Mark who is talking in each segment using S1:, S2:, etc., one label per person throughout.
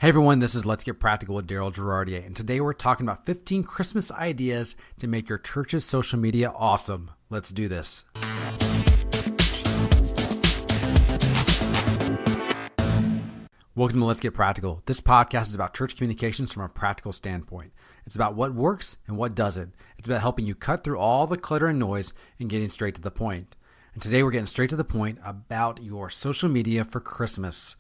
S1: Hey everyone, this is Let's Get Practical with Daryl Girardier, and today we're talking about 15 Christmas ideas to make your church's social media awesome. Let's do this. Welcome to Let's Get Practical. This podcast is about church communications from a practical standpoint. It's about what works and what doesn't. It's about helping you cut through all the clutter and noise and getting straight to the point. And today we're getting straight to the point about your social media for Christmas.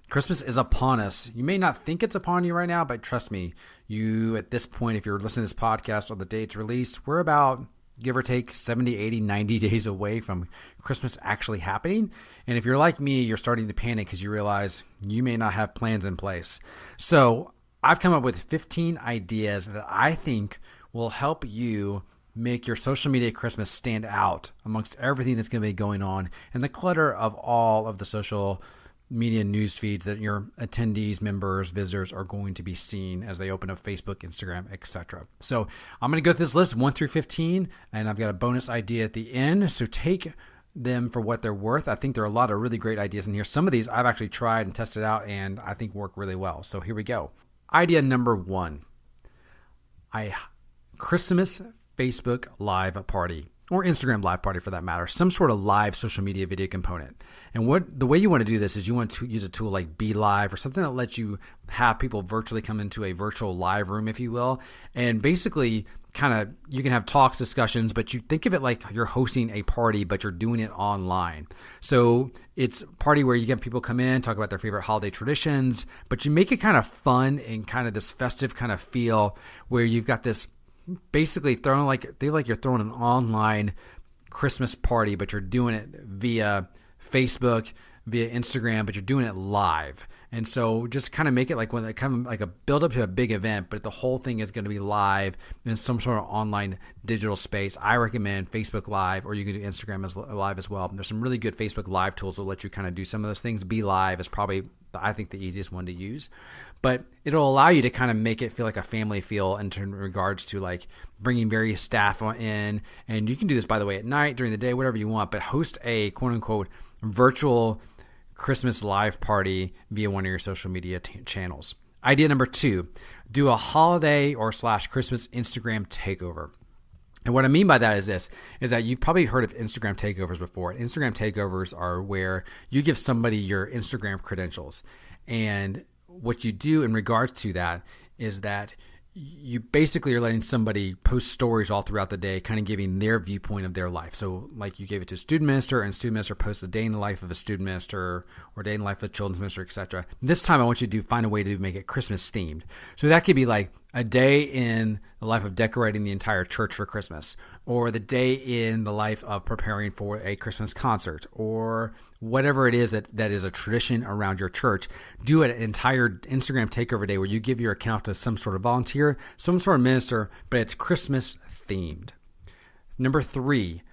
S1: Christmas is upon us. You may not think it's upon you right now, but trust me, you at this point, if you're listening to this podcast or the day it's released, we're about, give or take, 70, 80, 90 days away from Christmas actually happening. And if you're like me, you're starting to panic because you realize you may not have plans in place. So I've come up with 15 ideas that I think will help you make your social media Christmas stand out amongst everything that's going to be going on and the clutter of all of the social media news feeds that your attendees, members, visitors are going to be seeing as they open up Facebook, Instagram, etc. So I'm going to go through this list 1 through 15, and I've got a bonus idea at the end. So take them for what they're worth. I think there are a lot of really great ideas in here. Some of these I've actually tried and tested out and I think work really well. So here we go. Idea number 1, Christmas Facebook live party. Or Instagram live party for that matter, some sort of live social media video component. And the way you want to do this is you want to use a tool like Be Live or something that lets you have people virtually come into a virtual live room, if you will. And basically you can have talks, discussions, but you think of it like you're hosting a party, but you're doing it online. So it's a party where you get people come in, talk about their favorite holiday traditions, but you make it kind of fun and kind of this festive kind of feel where you've got this basically you're throwing an online Christmas party, but you're doing it via Facebook, via Instagram, but you're doing it live. And so just kind of make it like a build up to a big event, but the whole thing is going to be live in some sort of online digital space. I recommend Facebook Live, or you can do Instagram as live as well. There's some really good Facebook Live tools that will let you kind of do some of those things. Be Live is probably, I think, the easiest one to use. But it'll allow you to kind of make it feel like a family feel in regards to like bringing various staff in. And you can do this, by the way, at night, during the day, whatever you want, but host a quote unquote virtual Christmas live party via one of your social media channels. Idea number 2, do a holiday or / Christmas Instagram takeover. And what I mean by that is that you've probably heard of Instagram takeovers before. Instagram takeovers are where you give somebody your Instagram credentials. And what you do in regards to that is that you basically are letting somebody post stories all throughout the day, kind of giving their viewpoint of their life. So like you gave it to a student minister, and student minister posts a day in the life of a student minister or day in the life of a children's minister, etc. This time I want you to find a way to make it Christmas themed. So that could be like a day in the life of decorating the entire church for Christmas, or the day in the life of preparing for a Christmas concert, or whatever it is that is a tradition around your church. Do an entire Instagram takeover day where you give your account to some sort of volunteer, some sort of minister, but it's Christmas themed. Number 3,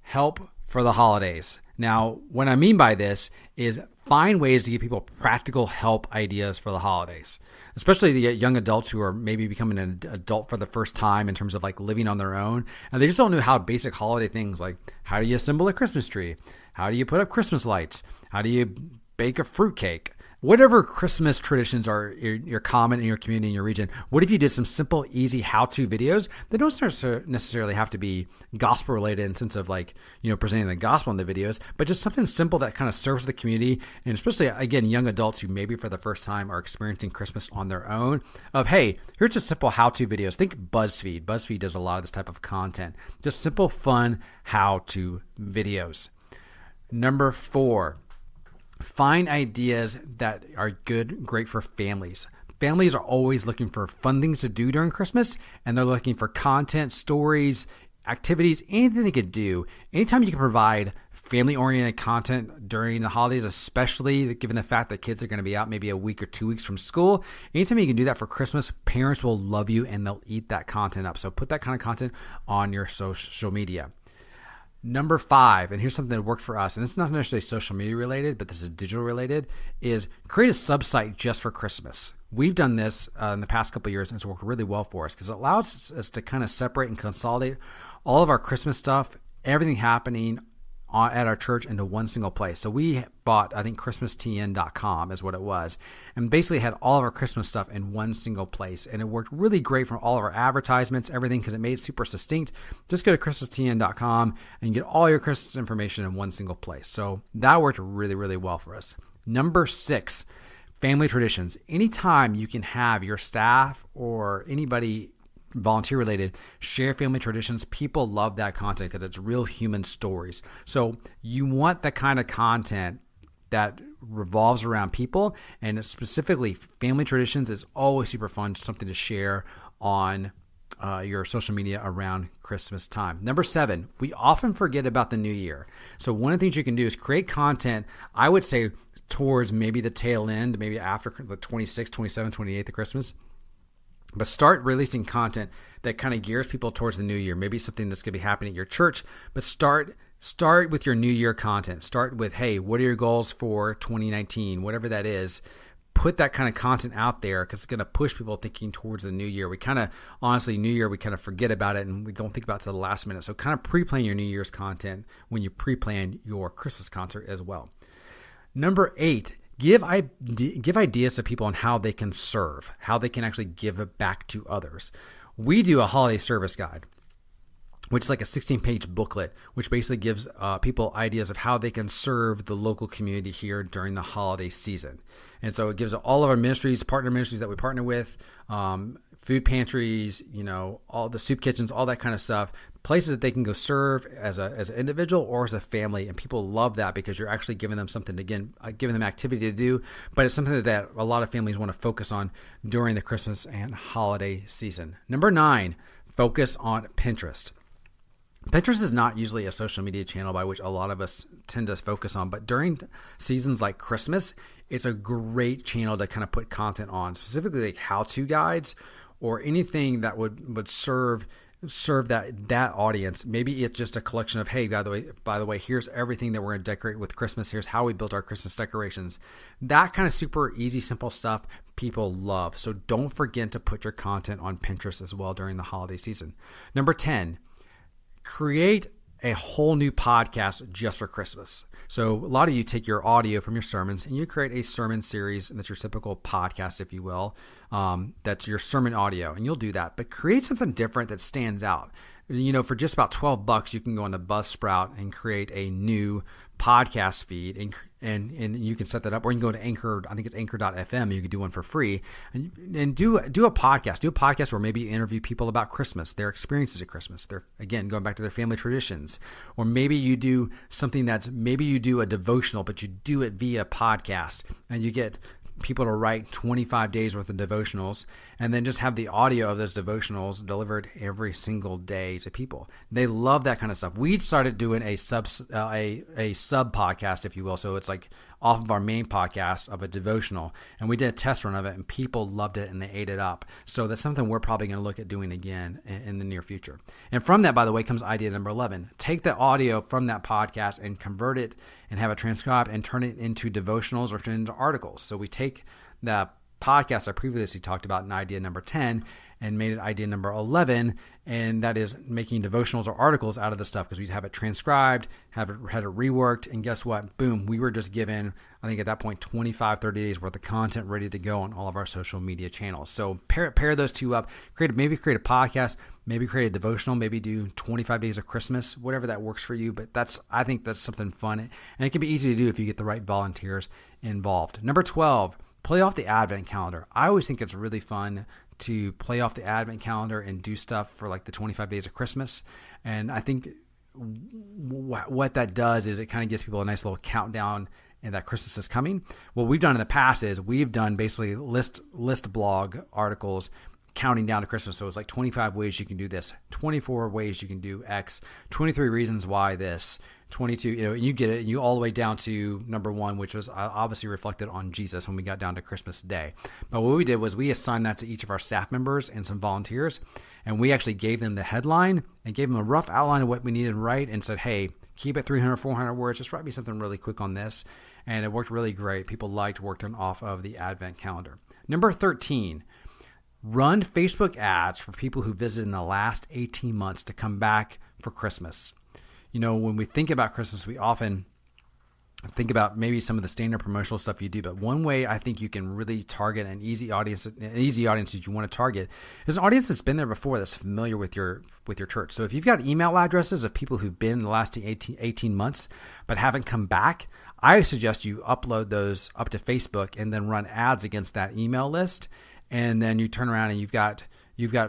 S1: help for the holidays. Now, what I mean by this is find ways to give people practical help ideas for the holidays, especially the young adults who are maybe becoming an adult for the first time in terms of like living on their own. And they just don't know how basic holiday things like how do you assemble a Christmas tree? How do you put up Christmas lights? How do you bake a fruitcake? Whatever Christmas traditions are your common in your community, in your region, what if you did some simple, easy how-to videos that don't necessarily have to be gospel-related in the sense of like, presenting the gospel in the videos, but just something simple that kind of serves the community, and especially, again, young adults who maybe for the first time are experiencing Christmas on their own, of, hey, here's just simple how-to videos. Think BuzzFeed. BuzzFeed does a lot of this type of content. Just simple, fun how-to videos. Number 4, find ideas that are great for families. Families are always looking for fun things to do during Christmas, and they're looking for content, stories, activities, anything they could do. Anytime you can provide family-oriented content during the holidays, especially given the fact that kids are going to be out maybe a week or 2 weeks from school, anytime you can do that for Christmas, parents will love you and they'll eat that content up. So put that kind of content on your social media. Number 5, and here's something that worked for us, and this is not necessarily social media related, but this is digital related, is create a subsite just for Christmas. We've done this in the past couple of years, and it's worked really well for us because it allows us to kind of separate and consolidate all of our Christmas stuff, everything happening at our church into one single place. So we bought, I think, ChristmasTN.com is what it was, and basically had all of our Christmas stuff in one single place. And it worked really great for all of our advertisements, everything, because it made it super succinct. Just go to ChristmasTN.com and get all your Christmas information in one single place. So that worked really, really well for us. Number 6, family traditions. Anytime you can have your staff or anybody volunteer related share family traditions, people love that content because it's real human stories. So you want the kind of content that revolves around people, and specifically family traditions is always super fun, something to share on your social media around Christmas time. Number 7, we often forget about the new year. So one of the things you can do is create content, I would say towards maybe the tail end, maybe after the 26th, 27th, 28th of Christmas. But start releasing content that kind of gears people towards the new year. Maybe something that's going to be happening at your church, but start with your new year content. Start with, hey, what are your goals for 2019? Whatever that is, put that kind of content out there because it's going to push people thinking towards the new year. We kind of, honestly, new year, we kind of forget about it and we don't think about it to the last minute. So kind of pre-plan your New Year's content when you pre-plan your Christmas concert as well. Number 8, Give ideas to people on how they can serve, how they can actually give it back to others. We do a holiday service guide, which is like a 16-page booklet, which basically gives people ideas of how they can serve the local community here during the holiday season. And so it gives all of our ministries, partner ministries that we partner with, food pantries, all the soup kitchens, all that kind of stuff, places that they can go serve as an individual or as a family. And people love that because you're actually giving them something, again, giving them activity to do, but it's something that a lot of families want to focus on during the Christmas and holiday season. Number 9, focus on Pinterest. Pinterest is not usually a social media channel by which a lot of us tend to focus on, but during seasons like Christmas, it's a great channel to kind of put content on, specifically like how-to guides or anything that would serve that audience. Maybe it's just a collection of, hey, by the way, here's everything that we're going to decorate with Christmas. Here's how we built our Christmas decorations. That kind of super easy, simple stuff people love. So don't forget to put your content on Pinterest as well during the holiday season. Number 10, create a whole new podcast just for Christmas. So a lot of you take your audio from your sermons and you create a sermon series, and that's your typical podcast, if you will. That's your sermon audio, and you'll do that. But create something different that stands out. For just about $12, you can go on to Buzzsprout and create a new podcast feed, and you can set that up, or you can go to Anchor. I think it's Anchor.fm. You can do one for free, and do a podcast. Do a podcast where maybe you interview people about Christmas, their experiences at Christmas. They're, again, going back to their family traditions, or maybe you do something maybe you do a devotional, but you do it via podcast, and you get people to write 25 days worth of devotionals and then just have the audio of those devotionals delivered every single day to people. They love that kind of stuff. We started doing a sub podcast, if you will. So it's like off of our main podcast of a devotional, and we did a test run of it and people loved it and they ate it up. So that's something we're probably going to look at doing again in the near future. And from that, by the way, comes idea number 11. Take the audio from that podcast and convert it and have it transcribed and turn it into devotionals or turn it into articles. So we take the podcast I previously talked about in idea number 10 and made it idea number 11, and that is making devotionals or articles out of the stuff, because we'd have it transcribed, had it reworked, and guess what? Boom, we were just given, I think at that point, 25, 30 days worth of content ready to go on all of our social media channels. So pair those two up, maybe create a podcast, maybe create a devotional, maybe do 25 days of Christmas, whatever that works for you. But I think that's something fun, and it can be easy to do if you get the right volunteers involved. Number 12, play off the Advent calendar. I always think it's really fun to play off the Advent calendar and do stuff for like the 25 days of Christmas. And I think what that does is it kind of gives people a nice little countdown and that Christmas is coming. What we've done in the past is we've done basically list blog articles counting down to Christmas. So it's like 25 ways you can do this, 24 ways you can do X, 23 reasons why this, 22, and you get it, and you all the way down to number 1, which was obviously reflected on Jesus when we got down to Christmas Day. But what we did was we assigned that to each of our staff members and some volunteers, and we actually gave them the headline and gave them a rough outline of what we needed to write and said, hey, keep it 300, 400 words, just write me something really quick on this. And it worked really great. People liked working off of the Advent calendar. Number 13, run Facebook ads for people who visited in the last 18 months to come back for Christmas. When we think about Christmas, we often think about maybe some of the standard promotional stuff you do, but one way I think you can really target an easy audience that you want to target is an audience that's been there before, that's familiar with your church. So if you've got email addresses of people who've been in the last 18 months but haven't come back, I suggest you upload those up to Facebook and then run ads against that email list. And then you turn around and you've got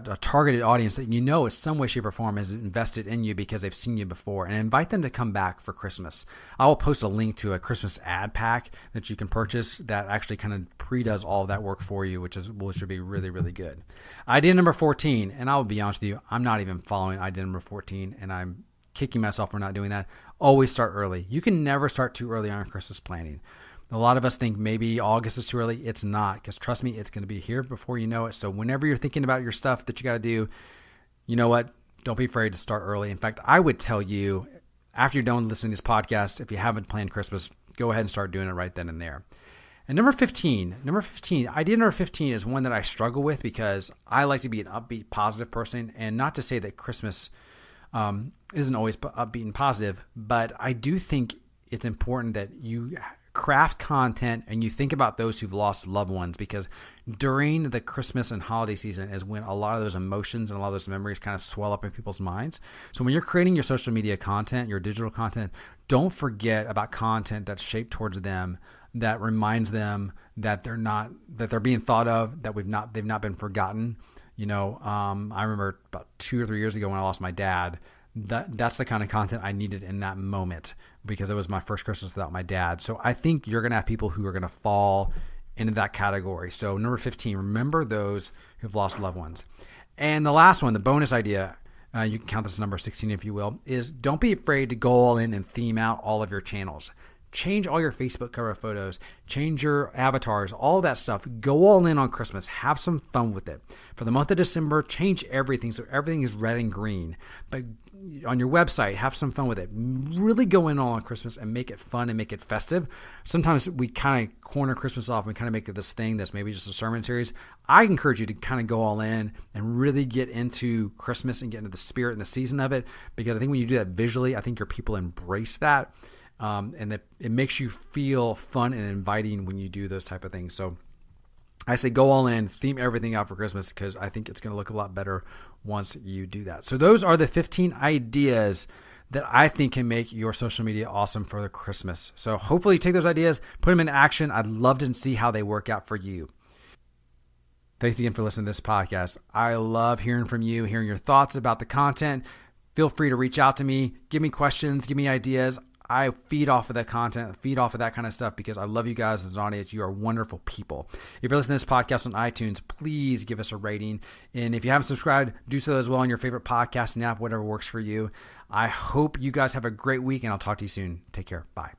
S1: a targeted audience that is some way, shape, or form has invested in you because they've seen you before, and invite them to come back for Christmas. I will post a link to a Christmas ad pack that you can purchase that actually kind of pre-does all of that work for you, which should be really, really good. Idea number 14, and I'll be honest with you, I'm not even following idea number 14, and I'm kicking myself for not doing that. Always start early. You can never start too early on Christmas planning. A lot of us think maybe August is too early. It's not, because trust me, it's going to be here before you know it. So whenever you're thinking about your stuff that you got to do, you know what? Don't be afraid to start early. In fact, I would tell you, after you're done listening to this podcast, if you haven't planned Christmas, go ahead and start doing it right then and there. And idea number 15 is one that I struggle with because I like to be an upbeat, positive person. And not to say that Christmas isn't always upbeat and positive, but I do think it's important that you craft content and you think about those who've lost loved ones, because during the Christmas and holiday season is when a lot of those emotions and a lot of those memories kind of swell up in people's minds. So when you're creating your social media content, your digital content, don't forget about content that's shaped towards them, that reminds them that they're being thought of, that they've not been forgotten. I remember about 2 or 3 years ago when I lost my dad, that's the kind of content I needed in that moment, because it was my first Christmas without my dad. So I think you're going to have people who are going to fall into that category. So number 15, remember those who've lost loved ones. And the last one, the bonus idea, you can count this as number 16 if you will, is don't be afraid to go all in and theme out all of your channels. Change all your Facebook cover photos, change your avatars, all that stuff. Go all in on Christmas. Have some fun with it. For the month of December, change everything so everything is red and green. But on your website, have some fun with it. Really go in all on Christmas and make it fun and make it festive. Sometimes we kind of corner Christmas off and kind of make it this thing that's maybe just a sermon series. I encourage you to kind of go all in and really get into Christmas and get into the spirit and the season of it, because I think when you do that visually, I think your people embrace that. And that it makes you feel fun and inviting when you do those type of things. So I say go all in, theme everything out for Christmas, because I think it's going to look a lot better once you do that. So those are the 15 ideas that I think can make your social media awesome for the Christmas. So hopefully you take those ideas, put them into action. I'd love to see how they work out for you. Thanks again for listening to this podcast. I love hearing from you, hearing your thoughts about the content. Feel free to reach out to me, give me questions, give me ideas. I feed off of that content, feed off of that kind of stuff, because I love you guys as an audience. You are wonderful people. If you're listening to this podcast on iTunes, please give us a rating. And if you haven't subscribed, do so as well on your favorite podcasting app, whatever works for you. I hope you guys have a great week, and I'll talk to you soon. Take care. Bye.